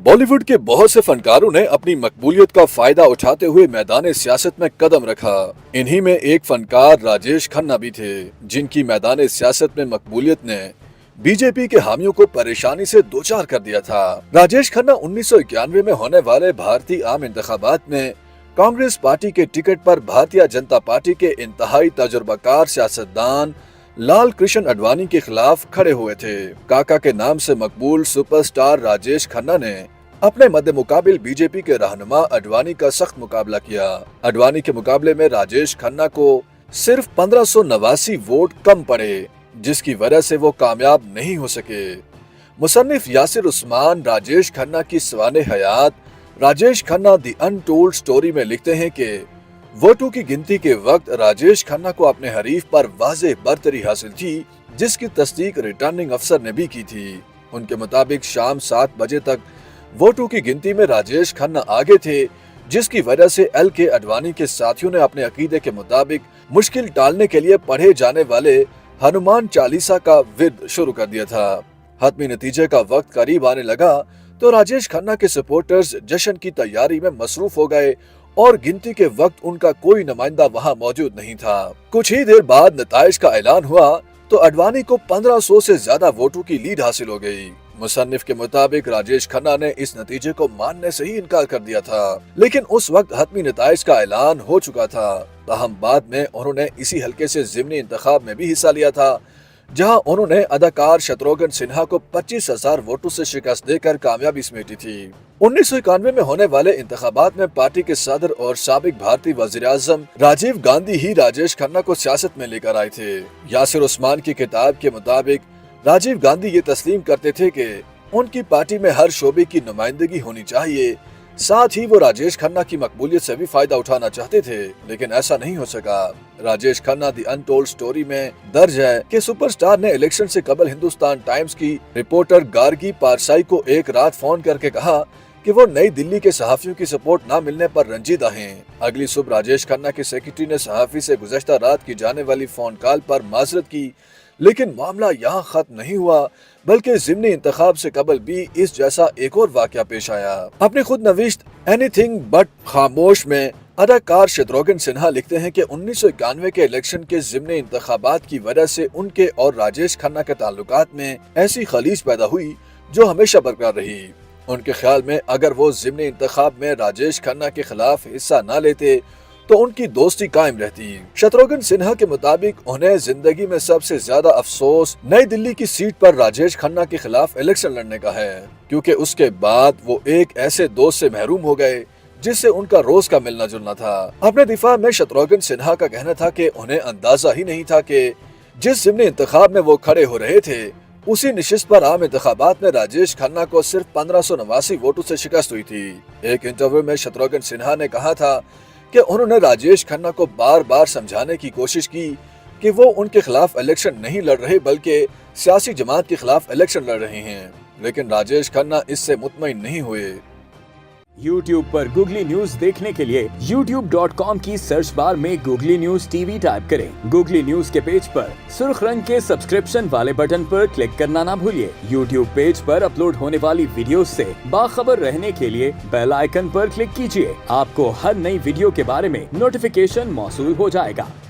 बॉलीवुड के बहुत से फनकारों ने अपनी मकबूलियत का फायदा उठाते हुए मैदान सियासत में कदम रखा। इन्हीं में एक फनकार राजेश खन्ना भी थे, जिनकी मैदान सियासत में मकबूलियत ने बीजेपी के हामियों को परेशानी से दो चार कर दिया था। राजेश खन्ना 1991 में होने वाले भारतीय आम इंतखाबात में कांग्रेस पार्टी के टिकट पर भारतीय जनता पार्टी के इंतहाई तजुर्बाकार सियासतदान लाल कृष्ण आडवाणी के खिलाफ खड़े हुए थे। काका के नाम से मकबूल सुपरस्टार राजेश खन्ना ने अपने मद्दे मुकाबिल बीजेपी के रहनुमा आडवाणी का सख्त मुकाबला किया। आडवाणी के मुकाबले में राजेश खन्ना को सिर्फ 1589 वोट कम पड़े, जिसकी वजह से वो कामयाब नहीं हो सके। मुसन्निफ यासिर उस्मान राजेश खन्ना की सवाने हयात Rajesh Khanna the untold story में लिखते हैं कि वोटों की गिनती के वक्त राजेश खन्ना को अपने हरीफ पर वाज़ेह बरतरी हासिल थी, जिसकी तस्दीक रिटर्निंग अफसर ने भी की थी। उनके मुताबिक शाम 7 बजे तक वोटों की गिनती में राजेश खन्ना आगे थे, जिसकी वजह से LK आडवाणी के साथियों ने अपने अकीदे के मुताबिक मुश्किल टालने के लिए पढ़े जाने वाले हनुमान चालीसा का विर्द शुरू कर दिया था। हतमी नतीजे का वक्त करीब आने लगा तो राजेश खन्ना के सपोर्टर्स जश्न की तैयारी में मसरूफ हो गए और गिनती के वक्त उनका कोई नुमाइंदा वहां मौजूद नहीं था। कुछ ही देर बाद नताइज का ऐलान हुआ तो आडवाणी को 1500 से ज्यादा वोटों की लीड हासिल हो गई। मुसन्निफ के मुताबिक राजेश खन्ना ने इस नतीजे को मानने से ही इनकार कर दिया था, लेकिन उस वक्त हतमी नताइज का ऐलान हो चुका था। ताहम बाद में उन्होंने इसी हल्के से ज़िमनी इंतखाब में भी हिस्सा लिया था, जहां उन्होंने अदाकार शत्रुघ्न सिन्हा को 25,000 वोटों से शिकस्त देकर कामयाबी समेटी थी। 1991 में होने वाले इंतखाबात में पार्टी के सदर और साबिक भारतीय वज़ीर-ए-आज़म राजीव गांधी ही राजेश खन्ना को सियासत में लेकर आए थे। यासिर उस्मान की किताब के मुताबिक राजीव गांधी ये तस्लीम करते थे कि उनकी पार्टी में हर शोबे की नुमाइंदगी होनी चाहिए। साथ ही वो राजेश खन्ना की मकबूलियत से भी फायदा उठाना चाहते थे, लेकिन ऐसा नहीं हो सका। Rajesh Khanna the untold story में दर्ज है कि सुपरस्टार ने इलेक्शन से कबल हिंदुस्तान टाइम्स की रिपोर्टर गार्गी पारसाई को एक रात फोन करके कहा कि वो नई दिल्ली के सहाफियों की सपोर्ट न मिलने पर रंजीदा हैं। अगली सुबह राजेश खन्ना के सेक्रेटरी ने सहाफी से गुज़श्ता रात की जाने वाली फोन कॉल पर माजरत की, लेकिन मामला यहाँ खत्म नहीं हुआ, बल्कि ज़िमनी इंतखाब से कबल भी इस जैसा एक और वाक़या पेश आया। अपने खुद नविश्त एनीथिंग बट खामोश में अदाकार शत्रुघ्न सिन्हा लिखते हैं कि 1991 के इलेक्शन के ज़िमनी इंतखाबात की वजह से उनके और राजेश खन्ना के ताल्लुकात में ऐसी खलीज पैदा हुई जो हमेशा बरकरार रही। उनके ख्याल में अगर वो ज़िमनी इंतखाब में राजेश खन्ना के खिलाफ हिस्सा न लेते तो उनकी दोस्ती कायम रहती। शत्रुघ्न सिन्हा के मुताबिक उन्हें जिंदगी में सबसे ज्यादा अफसोस नई दिल्ली की सीट पर राजेश खन्ना के खिलाफ इलेक्शन लड़ने का है, क्योंकि उसके बाद वो एक ऐसे दोस्त से महरूम हो गए जिससे उनका रोज का मिलना जुलना था। अपने दिफा में शत्रुघ्न सिन्हा का कहना था कि उन्हें अंदाजा ही नहीं था कि जिस ज़िमनी इंतखाब में वो खड़े हो रहे थे, उसी निशिस्त पर आम इंतखाबात में राजेश खन्ना को सिर्फ 1589 वोटों से शिकस्त हुई थी। एक इंटरव्यू में शत्रुघ्न सिन्हा ने कहा था कि उन्होंने राजेश खन्ना को बार बार समझाने की कोशिश की कि वो उनके खिलाफ इलेक्शन नहीं लड़ रहे, बल्कि सियासी जमात के खिलाफ इलेक्शन लड़ रहे हैं, लेकिन राजेश खन्ना इससे मुतमईन नहीं हुए। YouTube पर गूगली न्यूज देखने के लिए youtube.com की सर्च बार में गूगली न्यूज TV टाइप करें। गूगली न्यूज के पेज पर सुर्ख रंग के सब्सक्रिप्शन वाले बटन पर क्लिक करना ना भूलिए। YouTube पेज पर अपलोड होने वाली वीडियोस से बाखबर रहने के लिए बेल आइकन पर क्लिक कीजिए। आपको हर नई वीडियो के बारे में नोटिफिकेशन मौसूल हो जाएगा।